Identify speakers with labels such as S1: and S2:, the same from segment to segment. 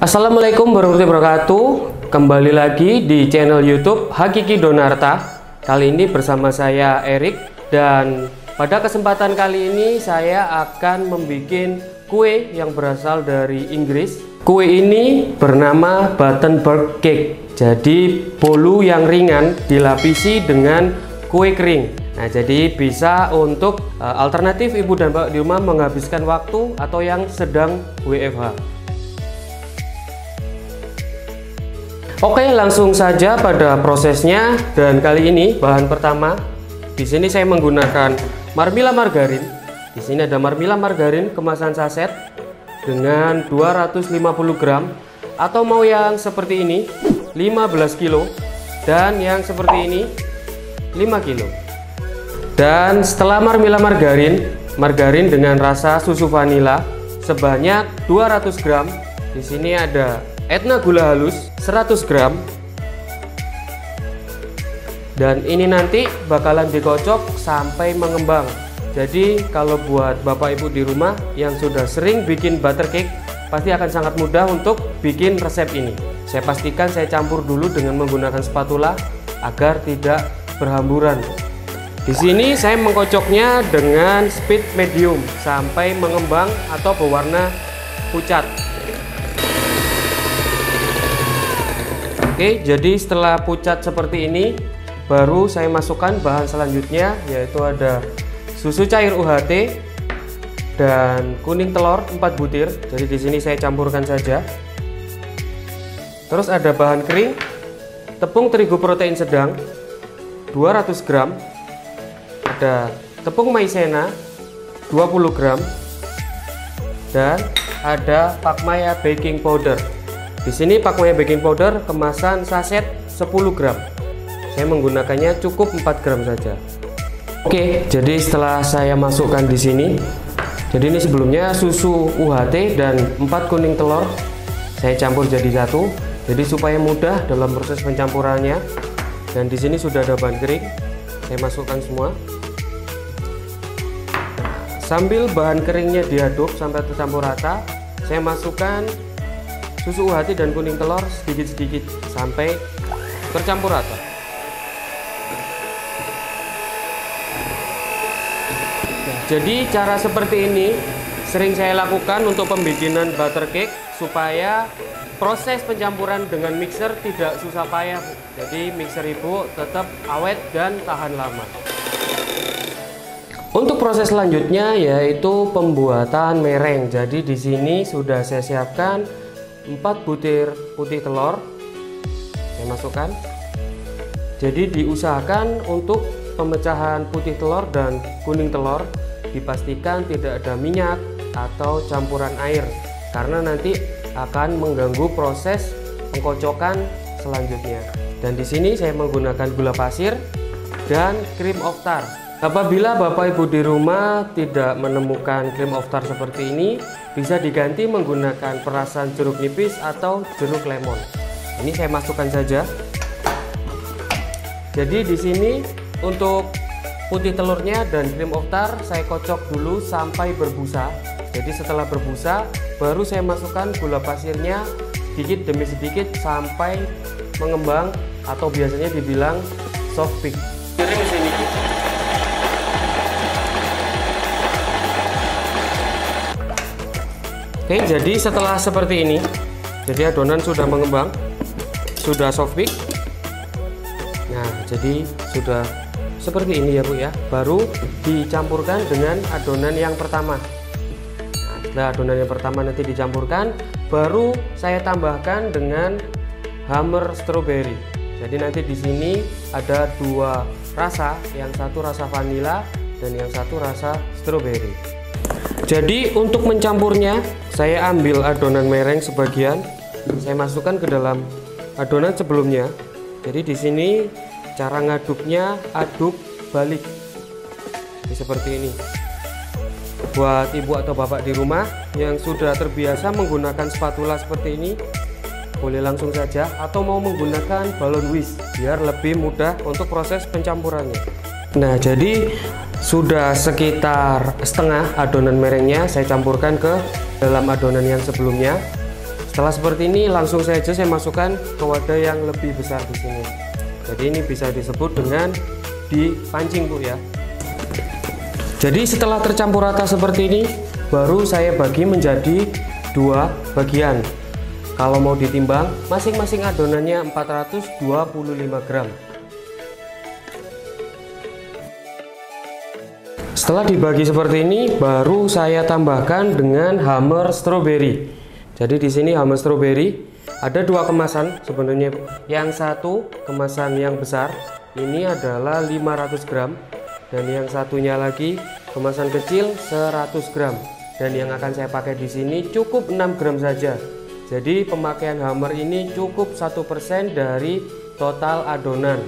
S1: Assalamualaikum warahmatullahi wabarakatuh. Kembali lagi di channel YouTube Hakiki Donarta. Kali ini bersama saya Erik, dan pada kesempatan kali ini saya akan membuat kue yang berasal dari Inggris. Kue ini bernama Battenberg Cake. Jadi bolu yang ringan dilapisi dengan kue kering. Nah, jadi bisa untuk alternatif ibu dan bapak di rumah menghabiskan waktu atau yang sedang WFH. Oke, langsung saja pada prosesnya. Dan kali ini bahan pertama, di sini saya menggunakan Marmilla margarin. Di sini ada Marmilla margarin kemasan saset dengan 250 gram, atau mau yang seperti ini 15 kilo, dan yang seperti ini 5 kilo. Dan setelah Marmilla margarin dengan rasa susu vanila sebanyak 200 gram. Di sini ada Etna gula halus 100 gram, dan ini nanti bakalan dikocok sampai mengembang. Jadi kalau buat bapak ibu di rumah yang sudah sering bikin butter cake, pasti akan sangat mudah untuk bikin resep ini. Saya pastikan saya campur dulu dengan menggunakan spatula agar tidak berhamburan. Di sini saya mengkocoknya dengan speed medium sampai mengembang atau berwarna pucat. Oke, jadi setelah pucat seperti ini, baru saya masukkan bahan selanjutnya, yaitu ada susu cair UHT dan kuning telur 4 butir. Jadi di sini saya campurkan saja. Terus ada bahan kering, tepung terigu protein sedang 200 gram, ada tepung maizena 20 gram, dan ada Pakmaya baking powder. Di sini Pakmaya baking powder kemasan saset 10 gram. Saya menggunakannya cukup 4 gram saja. Oke, jadi setelah saya masukkan di sini, jadi ini sebelumnya susu UHT dan 4 kuning telur saya campur jadi satu. Jadi supaya mudah dalam proses pencampurannya. Dan di sini sudah ada bahan kering, saya masukkan semua. Sambil bahan keringnya diaduk sampai tercampur rata, saya masukkan susu UHT dan kuning telur sedikit-sedikit sampai tercampur rata. Jadi cara seperti ini sering saya lakukan untuk pembikinan butter cake supaya proses pencampuran dengan mixer tidak susah payah. Jadi mixer ibu tetap awet dan tahan lama. Untuk proses selanjutnya yaitu pembuatan mereng. Jadi di sini sudah saya siapkan 4 butir putih telur, saya masukkan. Jadi diusahakan untuk pemecahan putih telur dan kuning telur dipastikan tidak ada minyak atau campuran air, karena nanti akan mengganggu proses pengkocokan selanjutnya. Dan di sini saya menggunakan gula pasir dan cream of tart. Apabila bapak ibu di rumah tidak menemukan cream of tart seperti ini, bisa diganti menggunakan perasan jeruk nipis atau jeruk lemon. Ini saya masukkan saja. Jadi di sini untuk putih telurnya dan cream of tart saya kocok dulu sampai berbusa. Jadi setelah berbusa baru saya masukkan gula pasirnya sedikit demi sedikit sampai mengembang, atau biasanya dibilang soft peak. Oke, jadi setelah seperti ini, jadi adonan sudah mengembang, sudah soft peak. Nah, jadi sudah seperti ini ya Bu ya. Baru dicampurkan dengan adonan yang pertama. Nah, setelah adonan yang pertama nanti dicampurkan, baru saya tambahkan dengan hammer strawberry. Jadi nanti di sini ada 2 rasa, yang satu rasa vanila dan yang satu rasa strawberry. Jadi untuk mencampurnya, saya ambil adonan mereng sebagian, saya masukkan ke dalam adonan sebelumnya. Jadi di sini cara ngaduknya aduk balik, seperti ini. Buat ibu atau bapak di rumah yang sudah terbiasa menggunakan spatula seperti ini, boleh langsung saja, atau mau menggunakan balon whisk biar lebih mudah untuk proses pencampurannya. Nah, jadi sudah sekitar setengah adonan merengnya saya campurkan ke dalam adonan yang sebelumnya. Setelah seperti ini langsung saja saya masukkan ke wadah yang lebih besar di sini. Jadi ini bisa disebut dengan dipancing Bu ya. Jadi setelah tercampur rata seperti ini, baru saya bagi menjadi 2 bagian. Kalau mau ditimbang, masing-masing adonannya 425 gram. Setelah dibagi seperti ini, baru saya tambahkan dengan hammer strawberry. Jadi di sini hammer strawberry ada 2 kemasan sebenarnya. Yang satu kemasan yang besar ini adalah 500 gram dan yang satunya lagi kemasan kecil 100 gram. Dan yang akan saya pakai di sini cukup 6 gram saja. Jadi pemakaian hammer ini cukup 1% dari total adonan.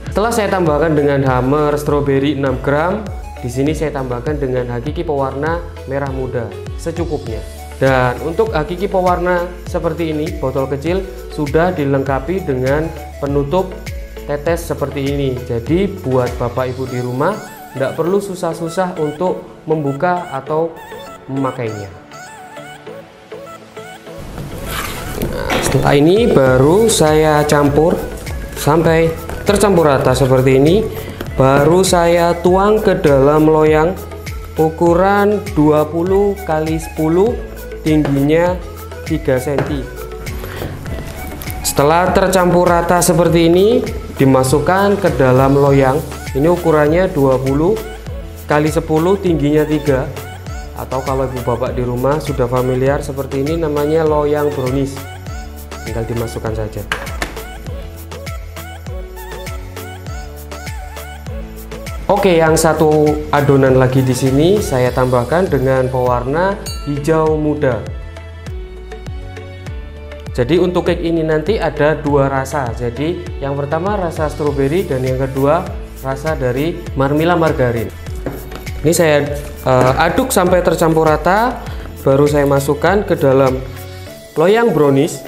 S1: Setelah saya tambahkan dengan hammer strawberry 6 gram, di sini saya tambahkan dengan hakiki pewarna merah muda secukupnya. Dan untuk hakiki pewarna seperti ini, botol kecil sudah dilengkapi dengan penutup tetes seperti ini. Jadi buat Bapak Ibu di rumah tidak perlu susah-susah untuk membuka atau memakainya. Nah, setelah ini baru saya campur sampai tercampur rata seperti ini. Baru saya tuang ke dalam loyang ukuran 20 x 10, tingginya 3 cm. Setelah tercampur rata seperti ini, dimasukkan ke dalam loyang. Ini ukurannya 20 x 10, tingginya 3. Atau kalau ibu bapak di rumah sudah familiar seperti ini, namanya loyang brownies. Tinggal dimasukkan saja. Oke, yang satu adonan lagi di sini saya tambahkan dengan pewarna hijau muda. Jadi untuk cake ini nanti ada 2 rasa. Jadi yang pertama rasa stroberi dan yang kedua rasa dari Marmilla margarin. Ini saya aduk sampai tercampur rata, baru saya masukkan ke dalam loyang brownies.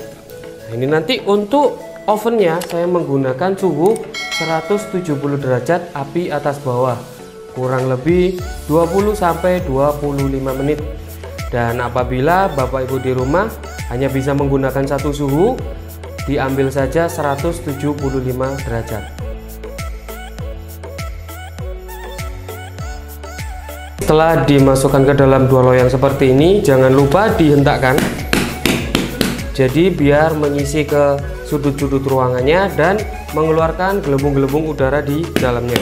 S1: Nah, ini nanti untuk ovennya saya menggunakan suhu 170 derajat api atas bawah, kurang lebih 20-25 menit. Dan apabila Bapak Ibu di rumah hanya bisa menggunakan satu suhu, diambil saja 175 derajat. Setelah dimasukkan ke dalam 2 loyang seperti ini, jangan lupa dihentakkan. Jadi biar mengisi ke sudut-sudut ruangannya dan mengeluarkan gelembung-gelembung udara di dalamnya.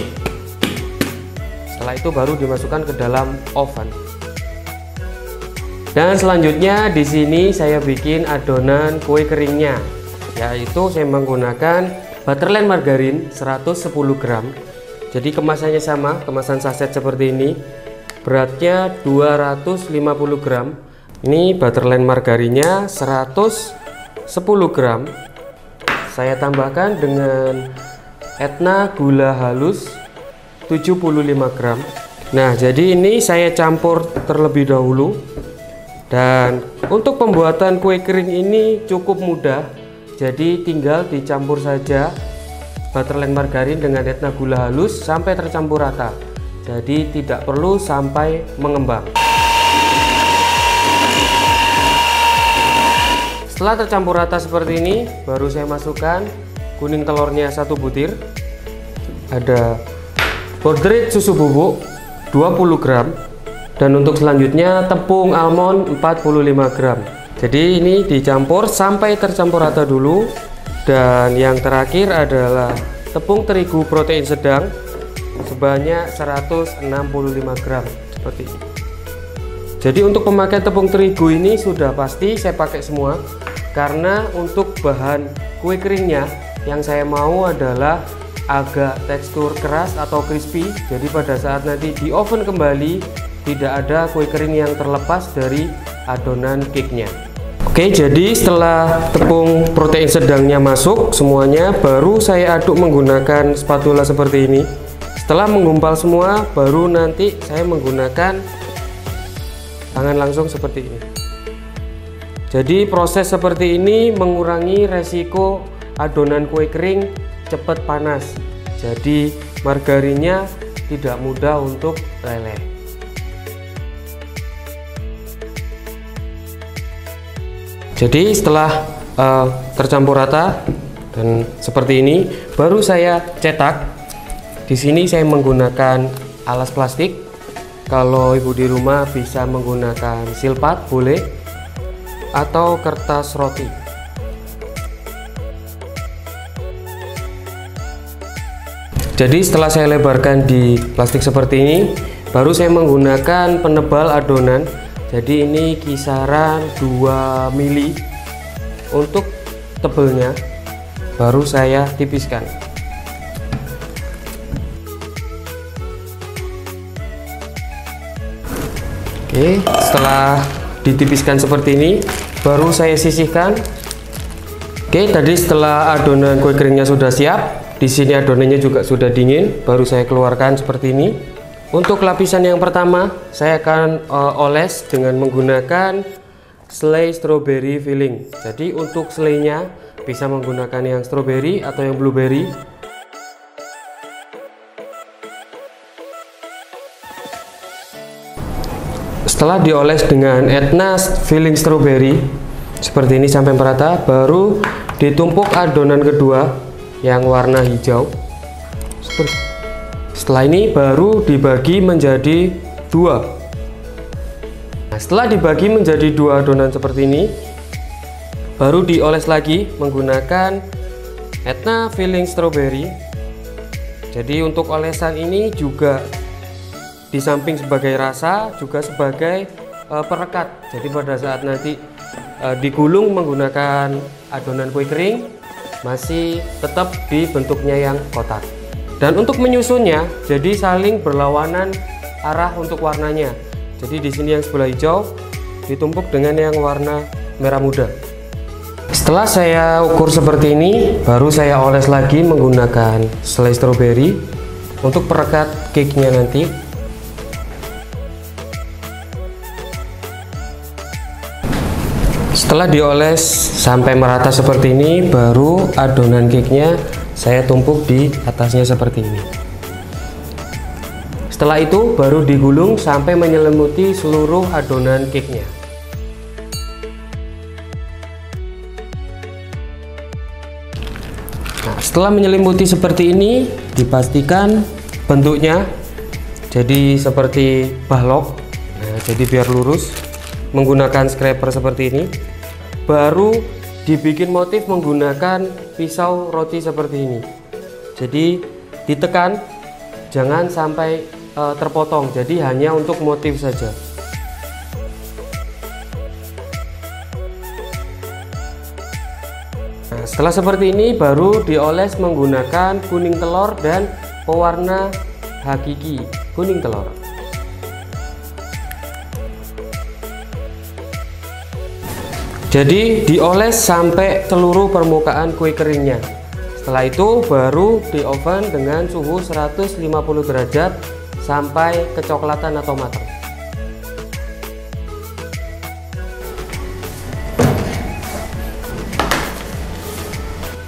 S1: Setelah itu baru dimasukkan ke dalam oven. Dan selanjutnya di sini saya bikin adonan kue keringnya, yaitu saya menggunakan butterland margarin 110 gram. Jadi kemasannya sama, kemasan saset seperti ini. Beratnya 250 gram. Ini butterland margarinnya 110 gram. Saya tambahkan dengan Etna gula halus 75 gram. Nah, jadi ini saya campur terlebih dahulu. Dan untuk pembuatan kue kering ini cukup mudah. Jadi tinggal dicampur saja butterland margarin dengan Etna gula halus sampai tercampur rata. Jadi tidak perlu sampai mengembang. Setelah tercampur rata seperti ini, baru saya masukkan kuning telurnya 1 butir. Ada borderit susu bubuk 20 gram. Dan untuk selanjutnya tepung almond 45 gram. Jadi ini dicampur sampai tercampur rata dulu. Dan yang terakhir adalah tepung terigu protein sedang sebanyak 165 gram seperti ini. Jadi untuk pemakaian tepung terigu ini sudah pasti saya pakai semua. Karena untuk bahan kue keringnya yang saya mau adalah agak tekstur keras atau crispy. Jadi pada saat nanti di oven kembali tidak ada kue kering yang terlepas dari adonan cake-nya. Oke, jadi setelah tepung protein sedangnya masuk semuanya, baru saya aduk menggunakan spatula seperti ini. Setelah menggumpal semua, baru nanti saya menggunakan tangan langsung seperti ini. Jadi proses seperti ini mengurangi resiko adonan kue kering cepat panas. Jadi margarinnya tidak mudah untuk leleh. Jadi setelah tercampur rata dan seperti ini, baru saya cetak. Di sini saya menggunakan alas plastik. Kalau ibu di rumah bisa menggunakan silpat boleh, atau kertas roti. Jadi setelah saya lebarkan di plastik seperti ini, baru saya menggunakan penebal adonan. Jadi ini kisaran 2 mili untuk tebelnya, baru saya tipiskan. Oke, setelah ditipiskan seperti ini, baru saya sisihkan. Oke, tadi setelah adonan kue keringnya sudah siap, di sini adonannya juga sudah dingin, baru saya keluarkan seperti ini. Untuk lapisan yang pertama, saya akan oles dengan menggunakan selai strawberry filling. Jadi untuk selainya bisa menggunakan yang strawberry atau yang blueberry. Setelah dioles dengan Etna filling strawberry seperti ini sampai merata, baru ditumpuk adonan kedua yang warna hijau. Setelah ini baru dibagi menjadi 2. Nah, setelah dibagi menjadi 2 adonan seperti ini, baru dioles lagi menggunakan Etna filling strawberry. Jadi untuk olesan ini juga di samping sebagai rasa, juga sebagai perekat. Jadi pada saat nanti digulung menggunakan adonan kue kering, masih tetap di bentuknya yang kotak. Dan untuk menyusunnya, jadi saling berlawanan arah untuk warnanya. Jadi di sini yang sebelah hijau ditumpuk dengan yang warna merah muda. Setelah saya ukur seperti ini, baru saya oles lagi menggunakan selai strawberry untuk perekat cake-nya nanti. Setelah dioles sampai merata seperti ini, baru adonan cake-nya saya tumpuk di atasnya seperti ini. Setelah itu baru digulung sampai menyelimuti seluruh adonan cake-nya. Nah, setelah menyelimuti seperti ini, dipastikan bentuknya jadi seperti balok. Nah, jadi biar lurus, menggunakan scraper seperti ini. Baru dibikin motif menggunakan pisau roti seperti ini. Jadi ditekan, jangan sampai terpotong, jadi hanya untuk motif saja. Nah, setelah seperti ini baru dioles menggunakan kuning telur dan pewarna hakiki kuning telur. Jadi dioles sampai seluruh permukaan kue keringnya. Setelah itu baru di oven dengan suhu 150 derajat sampai kecoklatan atau matang.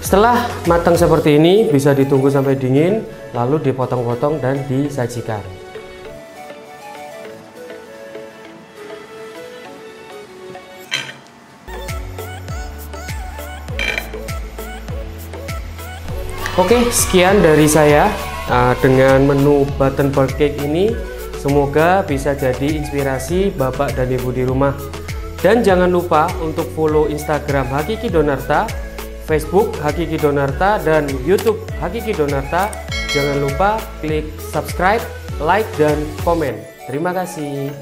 S1: Setelah matang seperti ini, bisa ditunggu sampai dingin, lalu dipotong-potong dan disajikan. Oke, sekian dari saya dengan menu Button Birthcake ini. Semoga bisa jadi inspirasi Bapak dan Ibu di rumah. Dan jangan lupa untuk follow Instagram Hakiki Donarta, Facebook Hakiki Donarta, dan YouTube Hakiki Donarta. Jangan lupa klik subscribe, like, dan komen. Terima kasih.